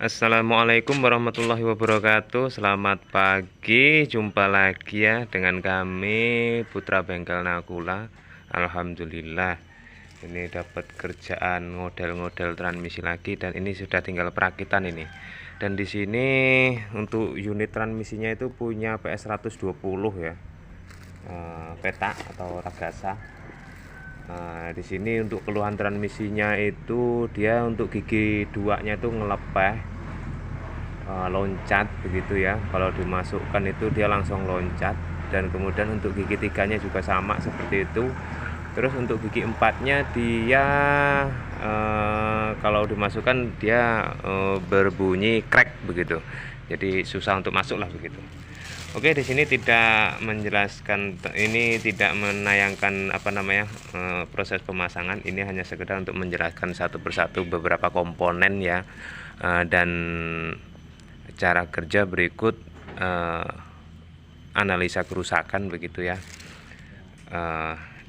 Assalamualaikum warahmatullahi wabarakatuh. Selamat pagi, jumpa lagi ya dengan kami Putra Bengkel Nakula. Alhamdulillah ini dapat kerjaan model-model transmisi lagi, dan ini sudah tinggal perakitan ini. Dan di sini untuk unit transmisinya itu punya PS 120 ya, peta atau ragasa. Nah, di sini untuk keluhan transmisinya itu dia untuk gigi 2-nya itu ngelepeh, loncat begitu ya. Kalau dimasukkan itu dia langsung loncat, dan kemudian untuk gigi 3-nya juga sama seperti itu. Terus untuk gigi 4-nya dia kalau dimasukkan dia berbunyi crack begitu. Jadi susah untuk masuk lah begitu. Oke, di sini tidak menjelaskan, ini tidak menayangkan proses pemasangan. Ini hanya sekedar untuk menjelaskan satu persatu beberapa komponen ya, dan cara kerja berikut analisa kerusakan begitu ya.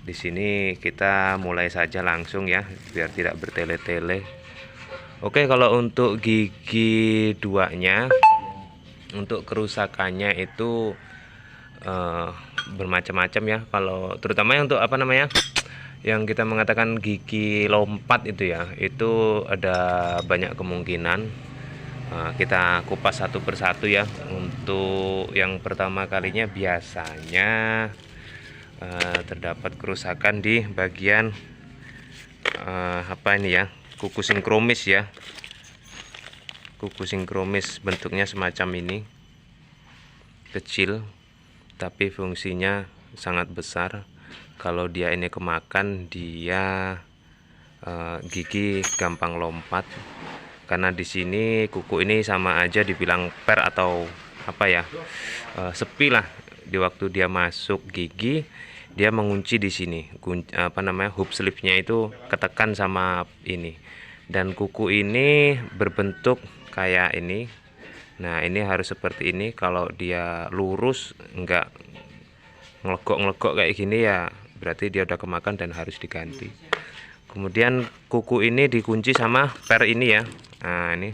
Di sini kita mulai saja langsung ya, biar tidak bertele-tele. Oke, kalau untuk gigi 2-nya, untuk kerusakannya itu bermacam-macam ya. Kalau terutama untuk yang kita mengatakan gigi lompat itu ya, itu ada banyak kemungkinan. Kita kupas satu persatu ya. Untuk yang pertama kalinya biasanya terdapat kerusakan di bagian kuku sinkromis ya. Kuku sinkromis bentuknya semacam ini, kecil tapi fungsinya sangat besar. Kalau dia ini kemakan, dia gigi gampang lompat. Karena di sini kuku ini sama aja dibilang per atau sepi lah. Di waktu dia masuk gigi, dia mengunci di sini. Hub sleeve-nya itu ketekan sama ini. Dan kuku ini berbentuk kayak ini. Nah, ini harus seperti ini. Kalau dia lurus, enggak ngelegok-ngelegok kayak gini ya, berarti dia udah kemakan dan harus diganti. Kemudian kuku ini dikunci sama per ini ya. Nah, ini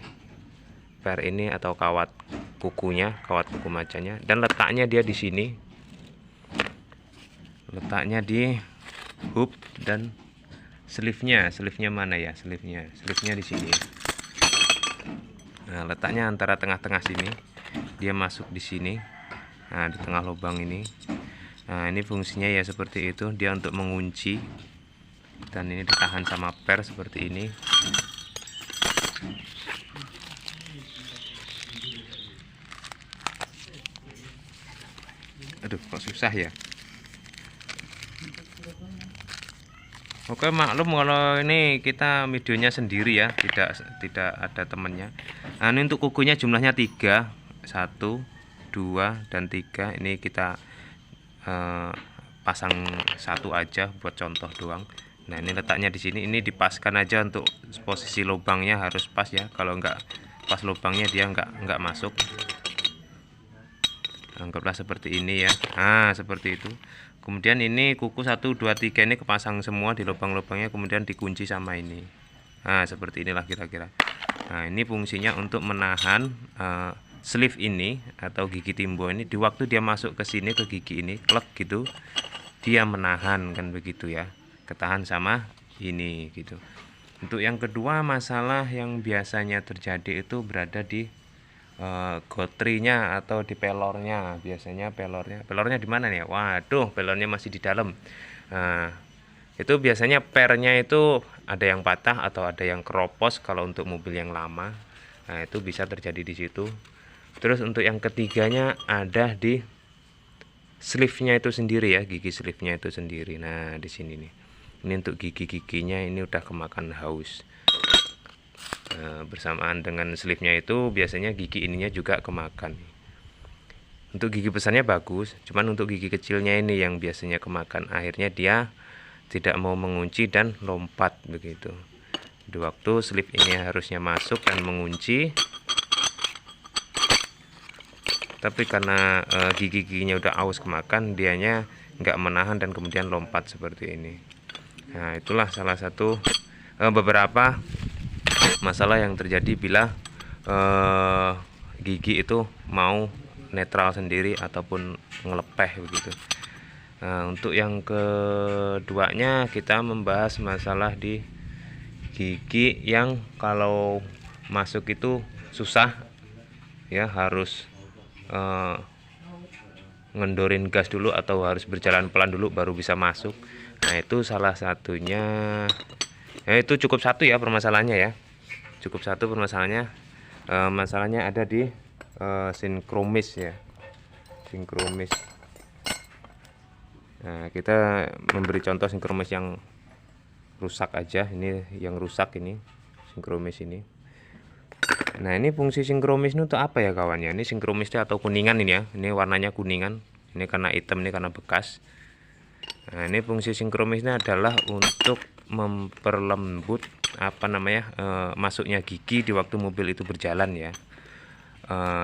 per ini atau kawat kukunya, kawat kuku macanya. Dan letaknya dia di sini. Letaknya di hub dan sleeve-nya mana ya? Sleeve-nya di sini. Nah, letaknya antara tengah-tengah sini. Dia masuk di sini. Nah, di tengah lubang ini. Nah, ini fungsinya ya seperti itu. Dia untuk mengunci. Dan ini ditahan sama per seperti ini. Aduh, kok susah ya. Oke, maklum kalau ini kita videonya sendiri ya, tidak ada temennya. Nah, ini untuk kukunya jumlahnya 3, 1, 2, dan 3. Ini kita pasang satu aja buat contoh doang. Nah, ini letaknya di sini. Ini dipaskan aja, untuk posisi lubangnya harus pas ya. Kalau nggak pas lubangnya dia nggak masuk. Anggaplah seperti ini ya. Nah, seperti itu. Kemudian ini kuku 1, 2, 3 ini kepasang semua di lubang-lubangnya, kemudian dikunci sama ini. Nah, seperti inilah kira-kira. Nah, ini fungsinya untuk menahan sleeve ini atau gigi timbo ini. Di waktu dia masuk ke sini, ke gigi ini, klek gitu, dia menahan kan begitu ya. Ketahan sama ini gitu. Untuk yang kedua, masalah yang biasanya terjadi itu berada di gotrinya atau di pelornya. Biasanya pelornya di mana nih? Waduh, pelornya masih di dalam. Nah, itu biasanya pernya itu ada yang patah atau ada yang keropos kalau untuk mobil yang lama. Nah, itu bisa terjadi di situ. Terus untuk yang ketiganya ada di sleeve-nya itu sendiri ya, gigi sleeve-nya itu sendiri. Nah, di sini nih. Ini untuk gigi-giginya ini udah kemakan haus. Bersamaan dengan sleeve-nya itu biasanya gigi ininya juga kemakan. Untuk gigi besarnya bagus, cuman untuk gigi kecilnya ini yang biasanya kemakan. Akhirnya dia tidak mau mengunci dan lompat begitu. Di waktu sleeve ini harusnya masuk dan mengunci, tapi karena gigi-giginya udah aus kemakan, dianya nggak menahan dan kemudian lompat seperti ini. Nah, itulah salah satu beberapa masalah yang terjadi bila gigi itu mau netral sendiri ataupun ngelepeh begitu. Nah, untuk yang keduanya kita membahas masalah di gigi yang kalau masuk itu susah ya, harus ngendorin gas dulu atau harus berjalan pelan dulu baru bisa masuk. Nah, itu salah satunya. Ya, itu cukup satu ya permasalahannya ya. Cukup satu permasalahannya. Masalahnya ada di sinkromis ya. Sinkromis. Nah, kita memberi contoh sinkromis yang rusak aja. Ini yang rusak ini, sinkromis ini. Nah, ini fungsi sinkromis itu untuk apa ya kawan ya? Ini sinkromisnya atau kuningan ini ya. Ini warnanya kuningan. Ini karena hitam, ini karena bekas. Nah, ini fungsi sinkromisnya adalah untuk memperlembut masuknya gigi di waktu mobil itu berjalan ya.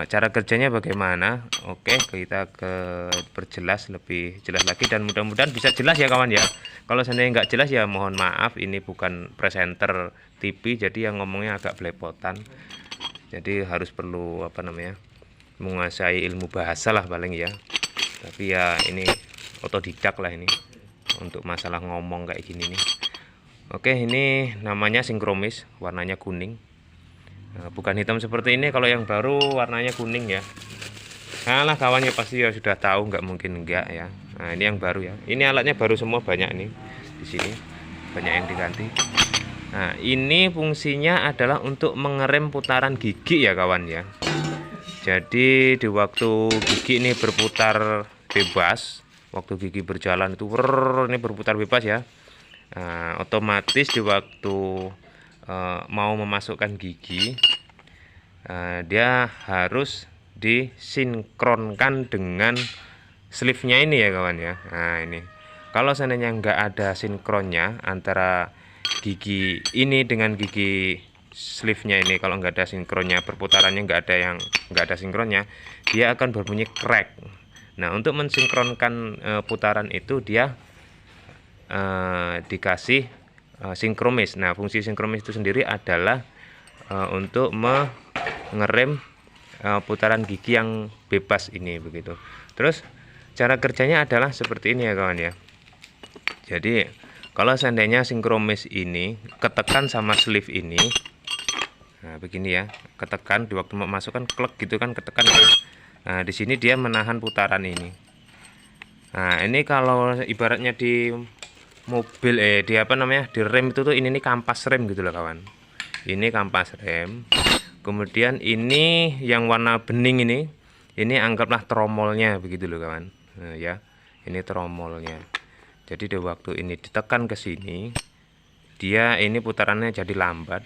Cara kerjanya bagaimana? Oke, kita perjelas lebih jelas lagi dan mudah-mudahan bisa jelas ya kawan ya. Kalau seandainya nggak jelas ya mohon maaf, ini bukan presenter TV jadi yang ngomongnya agak belepotan. Jadi harus perlu menguasai ilmu bahasa lah paling ya. Tapi ya ini otodidak lah ini untuk masalah ngomong kayak gini nih. Oke, ini namanya sinkromis, warnanya kuning. Bukan hitam seperti ini. Kalau yang baru warnanya kuning ya. Nah kawannya pasti ya sudah tahu, nggak mungkin enggak ya. Nah, ini yang baru ya. Ini alatnya baru semua, banyak nih di sini, banyak yang diganti. Nah, ini fungsinya adalah untuk mengerem putaran gigi ya kawan ya. Jadi di waktu gigi ini berputar bebas, waktu gigi berjalan itu ini berputar bebas ya. Nah, otomatis di waktu mau memasukkan gigi, dia harus disinkronkan dengan sleeve-nya ini ya kawan ya. Nah, ini kalau seandainya nggak ada sinkronnya antara gigi ini dengan gigi sleeve-nya ini, kalau nggak ada sinkronnya, perputarannya nggak ada sinkronnya, dia akan berbunyi crack. Nah, untuk mensinkronkan putaran itu dia dikasih sinkromis. Nah, fungsi sinkromis itu sendiri adalah untuk mengerem putaran gigi yang bebas ini begitu. Terus cara kerjanya adalah seperti ini ya kawan ya. Jadi kalau seandainya sinkromis ini ketekan sama sleeve ini, nah begini ya, ketekan di waktu memasukkan klek gitu kan, ketekan ya. Nah, di sini dia menahan putaran ini. Nah, ini kalau ibaratnya di mobil di rem itu tuh ini nih kampas rem gitu loh kawan. Ini kampas rem. Kemudian ini yang warna bening ini anggaplah tromolnya begitu loh kawan. Nah, ya, ini tromolnya. Jadi di waktu ini ditekan ke sini, dia ini putarannya jadi lambat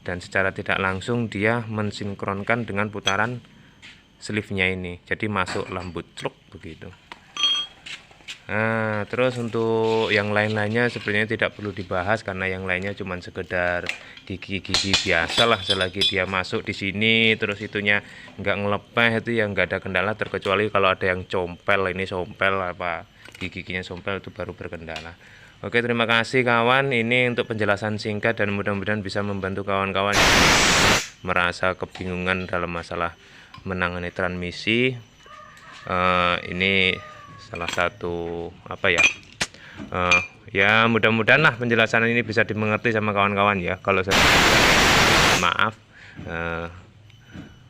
dan secara tidak langsung dia mensinkronkan dengan putaran sleeve-nya ini. Jadi masuk lembut truk begitu. Nah, terus untuk yang lain-lainnya sebenarnya tidak perlu dibahas karena yang lainnya cuma sekedar gigi-gigi biasa lah. Selagi dia masuk di sini terus itunya nggak ngelepeh, itu yang nggak ada kendala, terkecuali kalau ada yang compel, ini sompel apa giginya sompel, itu baru berkendala. Oke, terima kasih kawan, ini untuk penjelasan singkat dan mudah-mudahan bisa membantu kawan-kawan yang merasa kebingungan dalam masalah menangani transmisi. Ini salah satu ya mudah-mudahan lah penjelasan ini bisa dimengerti sama kawan-kawan ya. Kalau saya maaf.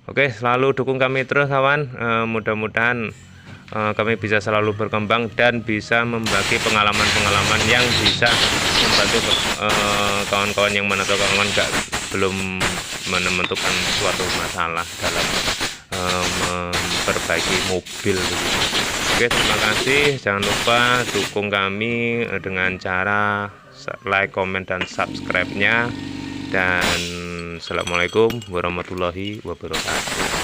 Oke, selalu dukung kami terus kawan. Mudah-mudahan kami bisa selalu berkembang dan bisa membagi pengalaman-pengalaman yang bisa membantu kawan-kawan yang mana atau kawan belum menentukan suatu masalah dalam memperbaiki mobil begitu. Oke, terima kasih. Jangan lupa dukung kami dengan cara like, komen, dan subscribe-nya. Dan assalamualaikum warahmatullahi wabarakatuh.